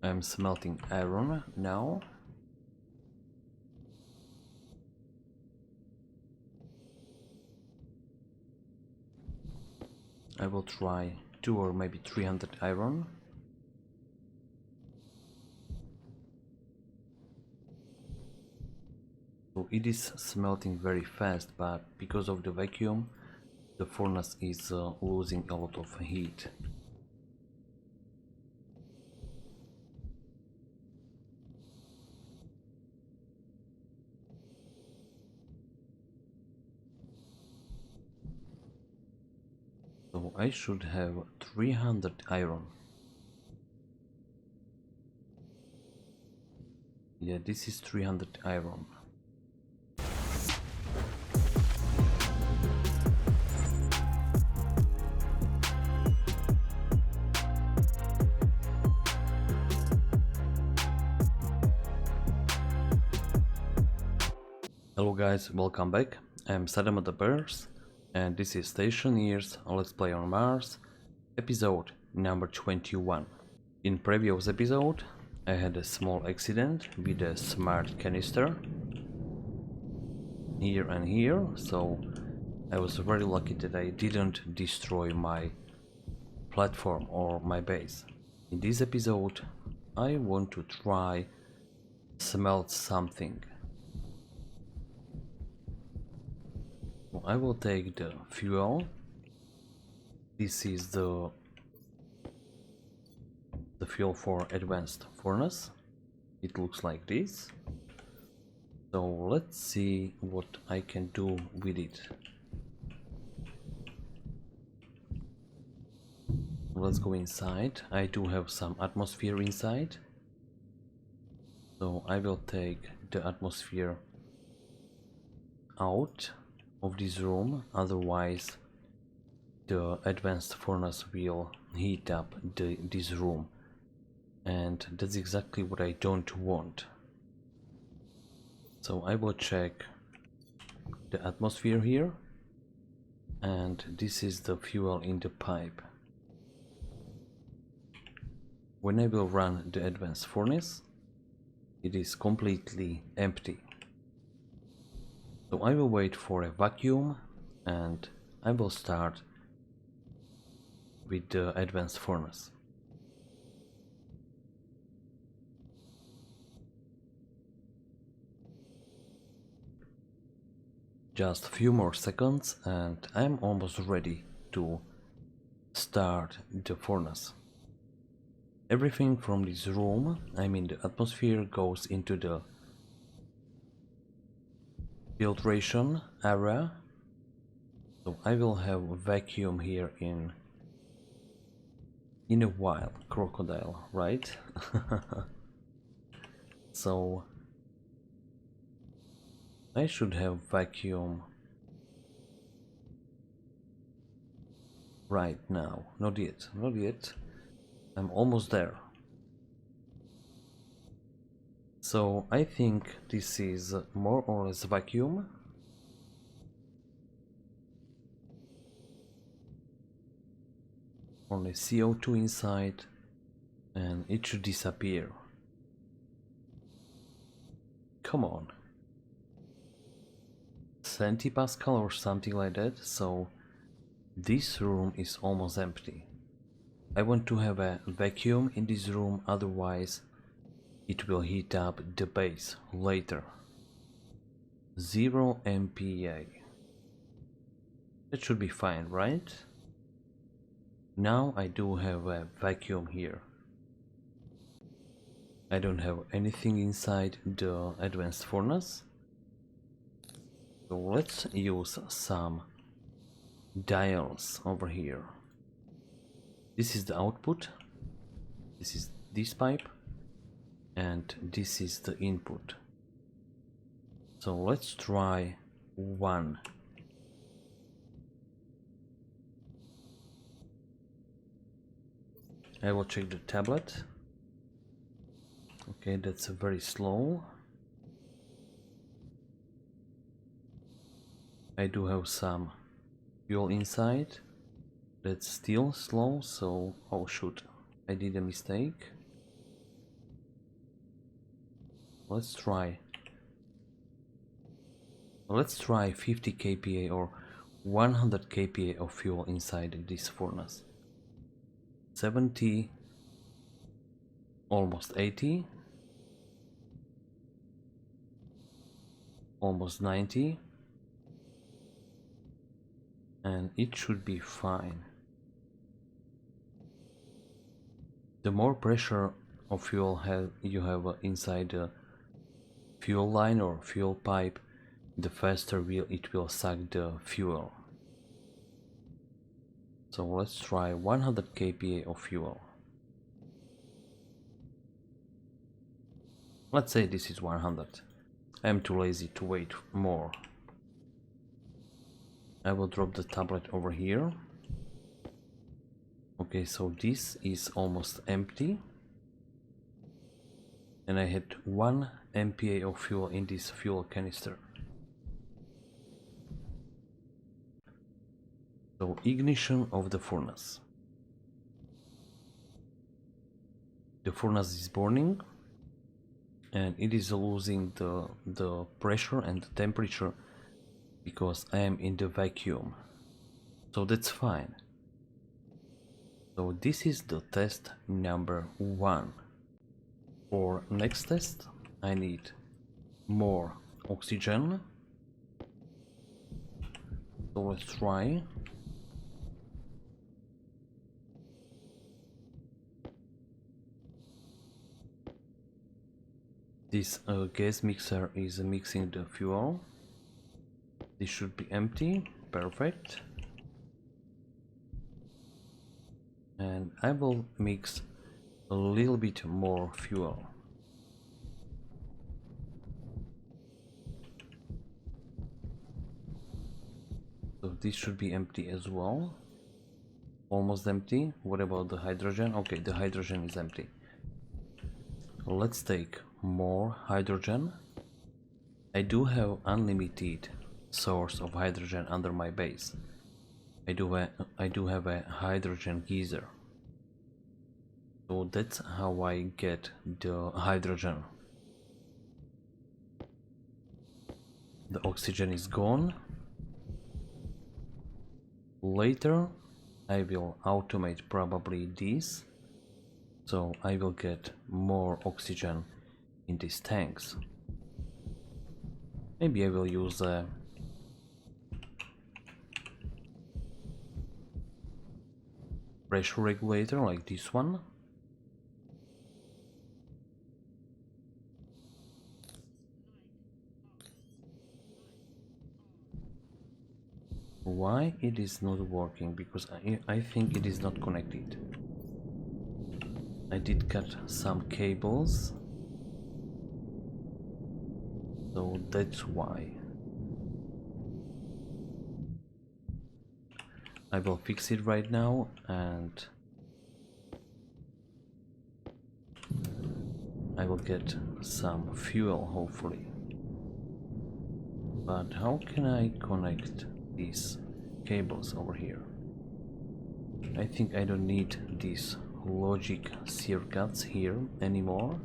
I'm smelting iron now. I will try 2 or maybe 300 iron. So it is smelting very fast, but because of the vacuum, the furnace is losing a lot of heat. So I should have 300 iron. Yeah, this is 300 iron. Hello guys, welcome back. I'm Saddamo the Bears, and this is Stationeers, Let's Play on Mars, episode number 21. In previous episode, I had a small accident with a smart canister here and here, so I was very lucky that I didn't destroy my platform or my base. In this episode, I want to try smelt something. I will take the fuel. This is the fuel for advanced furnace. It looks like this. So let's see what I can do with it. Let's go inside. I do have some atmosphere inside. So I will take the atmosphere out of this room, otherwise the advanced furnace will heat up this room, and that's exactly what I don't want. So I will check the atmosphere here, and this is the fuel in the pipe. When I will run the advanced furnace, it is completely empty. So I will wait for a vacuum and I will start with the advanced furnace. Just a few more seconds and I'm almost ready to start the furnace. Everything from this room, I mean the atmosphere, goes into the filtration area. So I will have a vacuum here in a while. Crocodile, right? So I should have vacuum right now. Not yet, not yet. I'm almost there. So I think this is more or less vacuum. Only CO2 inside, and it should disappear. Come on. 70 Pascal or something like that, so this room is almost empty. I want to have a vacuum in this room, otherwise it will heat up the base later. 0 MPa. That should be fine, right? Now I do have a vacuum here. I don't have anything inside the advanced furnace. So let's use some dials over here. This is the output. This is this pipe. And this is the input. So let's try one. I will check the tablet. Okay, that's very slow. I do have some fuel inside. That's still slow, so oh shoot, I did a mistake. let's try 50 kPa or 100 kPa of fuel inside this furnace. 70, almost 80, almost 90, and it should be fine. The more pressure of fuel you have inside the fuel line or fuel pipe, the faster it will suck the fuel. So let's try 100 kPa of fuel. Let's say this is 100. I'm too lazy to wait more. I will drop the tablet over here. Okay, so this is almost empty. And I had 1 MPa of fuel in this fuel canister. So ignition of the furnace. The furnace is burning and it is losing the pressure and the temperature because I am in the vacuum. So that's fine. So this is the test number 1. For next test I need more oxygen. So let's try. This gas mixer is mixing the fuel. This should be empty. Perfect. And I will mix a little bit more fuel. So this should be empty as well. Almost empty. What about the hydrogen? Okay, the hydrogen is empty. Let's take more hydrogen. I do have unlimited source of hydrogen under my base. I do have a hydrogen geyser. So that's how I get the hydrogen. The oxygen is gone. Later I will automate probably this, so I will get more oxygen in these tanks. Maybe I will use a pressure regulator like this one. Why it is not working? Because I think it is not connected. I did cut some cables, so that's why. I will fix it right now and I will get some fuel hopefully. But how can I connect these cables over here? I think I don't need these logic circuits here anymore.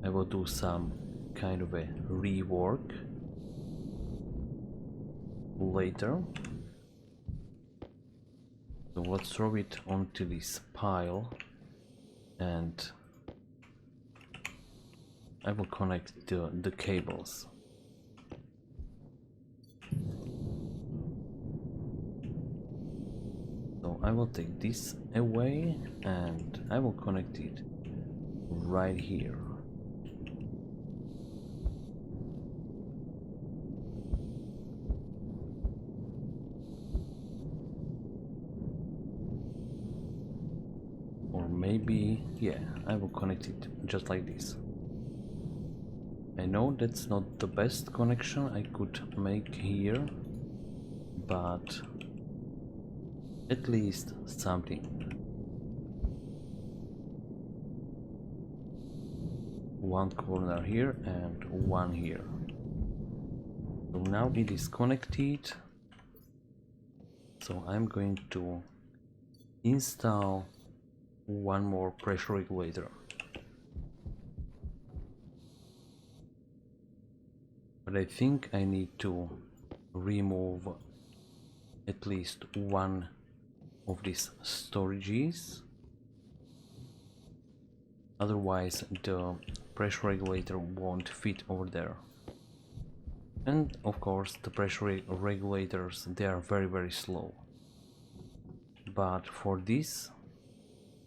I will do some kind of a rework later. So let's throw it onto this pile and I will connect the cables. So I will take this away and I will connect it right here. Or maybe, yeah, I will connect it just like this. I know that's not the best connection I could make here, but at least something. One corner here and one here. So now it is connected. So I'm going to install one more pressure regulator. but I think I need to remove at least one of these storages, otherwise the pressure regulator won't fit over there. And of course the pressure regulators, they are very slow, but for this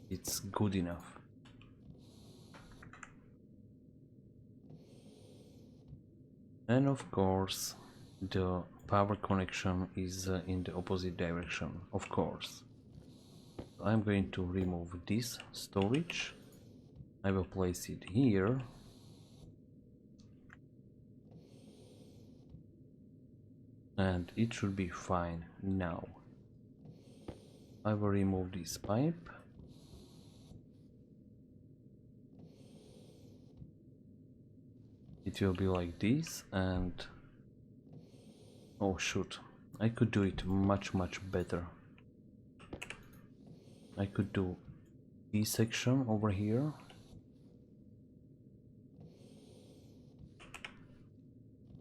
it's good enough. And of course the power connection is in the opposite direction, of course. I'm going to remove this storage. I will place it here. And it should be fine now. I will remove this pipe. It will be like this, and oh shoot, I could do it much better. I could do this section over here.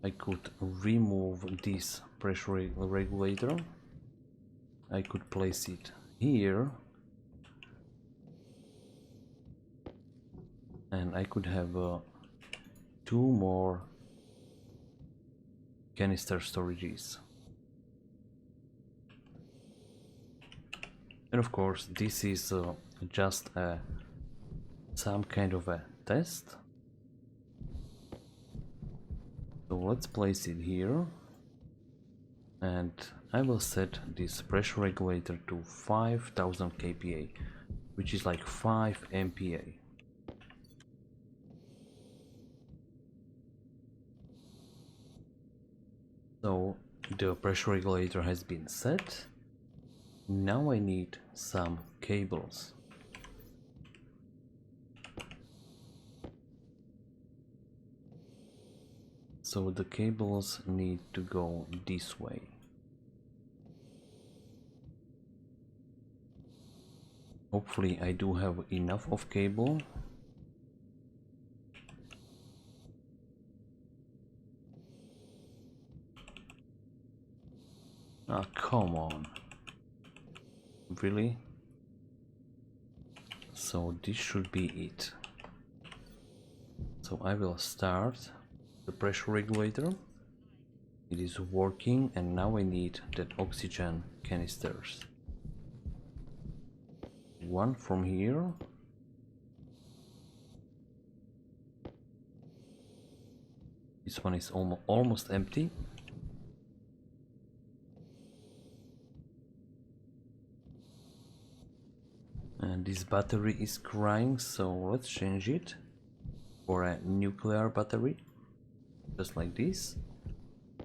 I could remove this pressure regulator. I could place it here, and I could have two more canister storages. And of course this is just some kind of a test. So let's place it here, and I will set this pressure regulator to 5000 kPa, which is like 5 MPa. So the pressure regulator has been set. Now I need some cables. So the cables need to go this way. Hopefully I do have enough of cable. Ah, come on. Really? So this should be it. So I will start the pressure regulator. It is working, and now I need that oxygen canisters. One from here. This one is almost empty. And this battery is crying, so let's change it for a nuclear battery, just like this.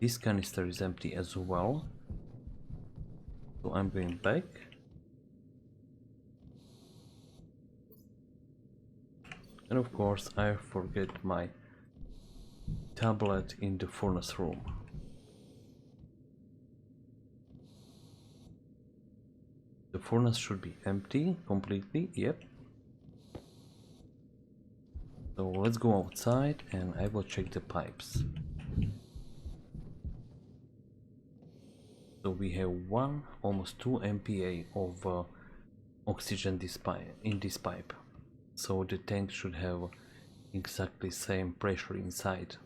This canister is empty as well, so I'm going back. And of course I forget my tablet in the furnace room. The furnace should be empty completely, yep. So let's go outside and I will check the pipes. So we have almost 2 MPa of oxygen in this pipe. So the tank should have exactly same pressure inside.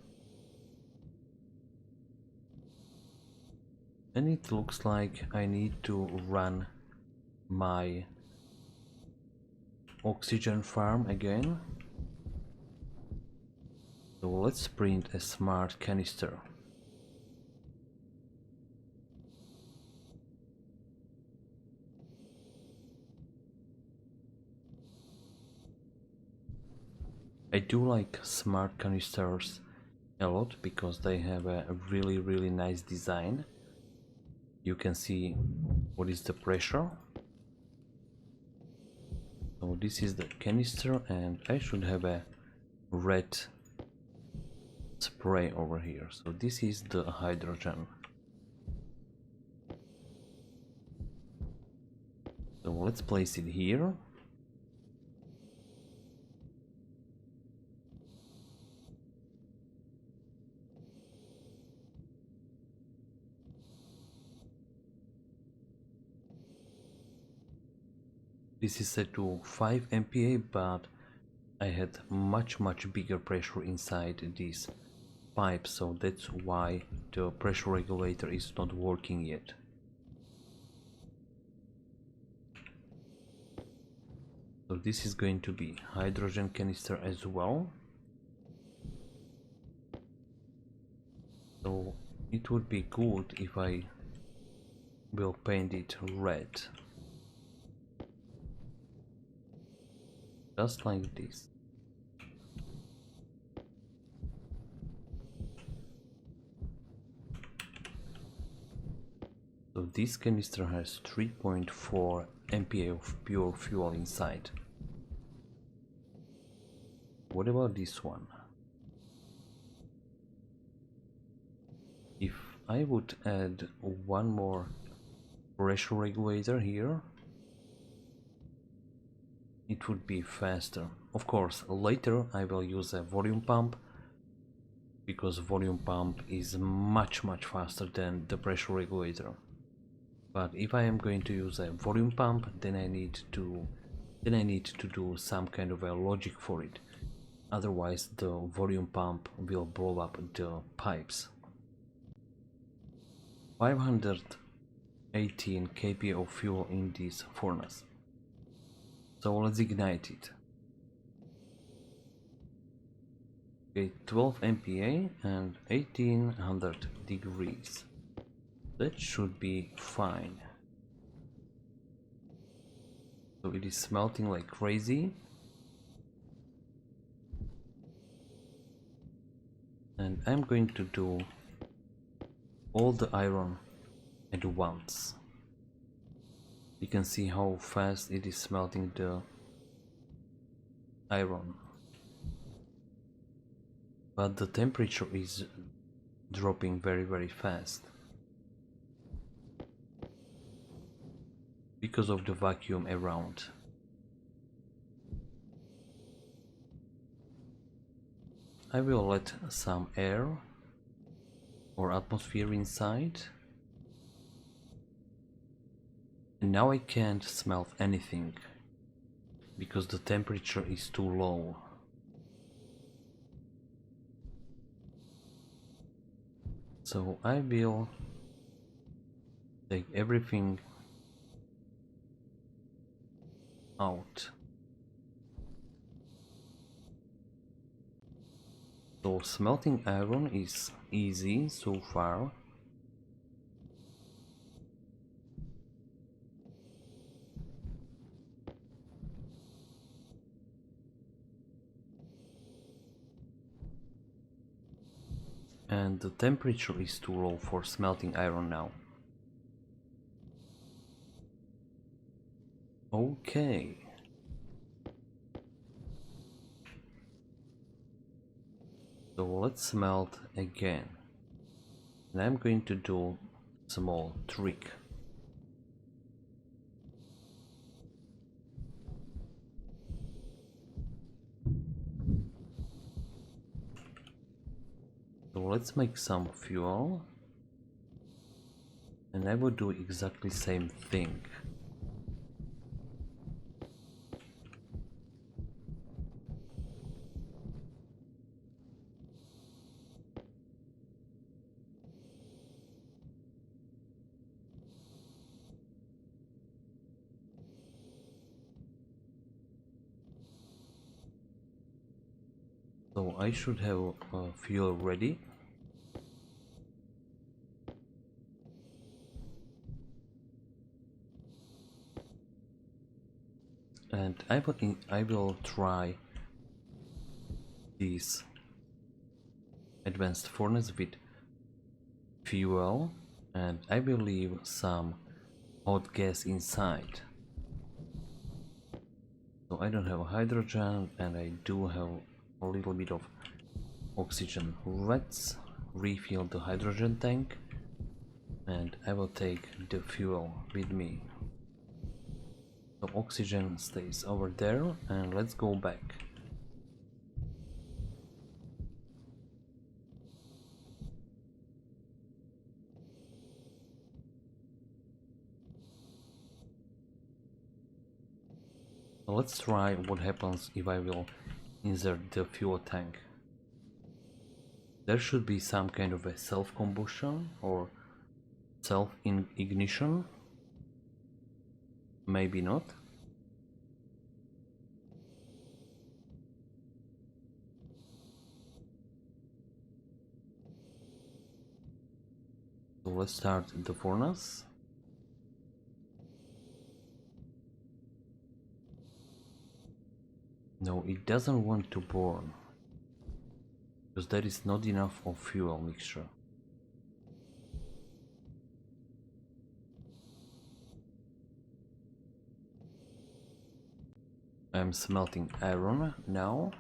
And it looks like I need to run my oxygen farm again. So let's print a smart canister. I do like smart canisters a lot because they have a really nice design. You can see what is the pressure. So this is the canister, and I should have a red spray over here. So this is the hydrogen. So let's place it here. This is set to 5 MPa, but I had much bigger pressure inside this pipe, so that's why the pressure regulator is not working yet. So this is going to be hydrogen canister as well. So it would be good if I will paint it red. Just like this. So this canister has 3.4 MPa of pure fuel inside. What about this one? If I would add one more pressure regulator here, it would be faster. Of course, later I will use a volume pump, because volume pump is much faster than the pressure regulator. But if I am going to use a volume pump, then I need to do some kind of a logic for it. Otherwise the volume pump will blow up the pipes. 518 kPa of fuel in this furnace. So let's ignite it. Okay, 12 MPa and 1800 degrees. That should be fine. So it is smelting like crazy. And I'm going to do all the iron at once. You can see how fast it is smelting the iron. But the temperature is dropping very fast. Because of the vacuum around. I will let some air or atmosphere inside. And now I can't smelt anything because the temperature is too low. So I will take everything out. So smelting iron is easy so far. And the temperature is too low for smelting iron now. Okay. So let's smelt again. And I'm going to do a small trick. So let's make some fuel. And I will do exactly same thing. So I should have fuel ready. And I will try this advanced furnace with fuel, and I will leave some hot gas inside. So I don't have hydrogen and I do have a little bit of oxygen. Let's refill the hydrogen tank and I will take the fuel with me. So oxygen stays over there and let's go back. Let's try what happens if I will insert the fuel tank. There should be some kind of a self-combustion or self-ignition. Maybe not. So let's start the furnace. No, it doesn't want to burn, because there is not enough of fuel mixture. I'm smelting iron now.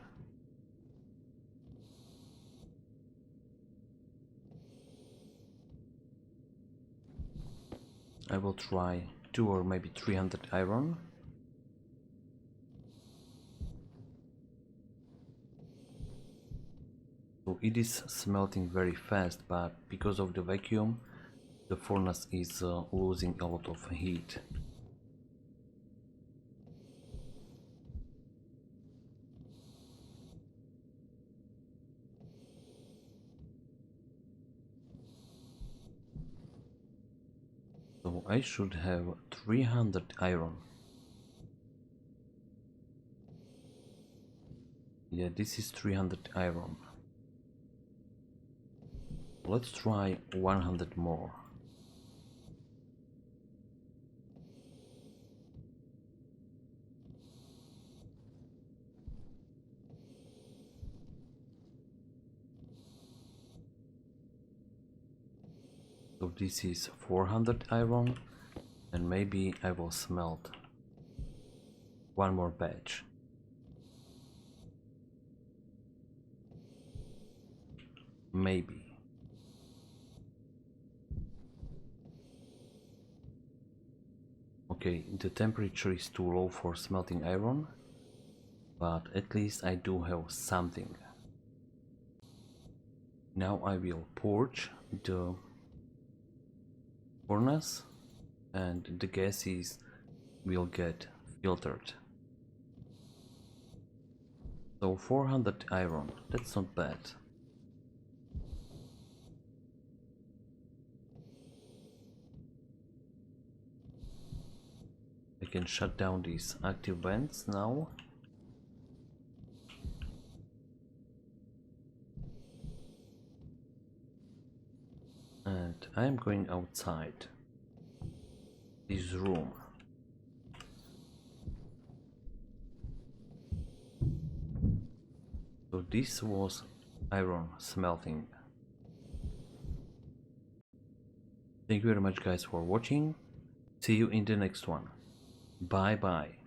I will try 2 or maybe 300 iron. So it is smelting very fast, but because of the vacuum, the furnace is losing a lot of heat. So I should have 300 iron. Yeah, this is 300 iron. Let's try 100 more. So this is 400 iron, and maybe I will smelt one more batch. Maybe. Okay, the temperature is too low for smelting iron, but at least I do have something. Now I will purge the furnace and the gases will get filtered. So 400 iron, that's not bad. I can shut down these active vents now. And I am going outside this room. So this was iron smelting. Thank you very much guys for watching. See you in the next one. Bye bye.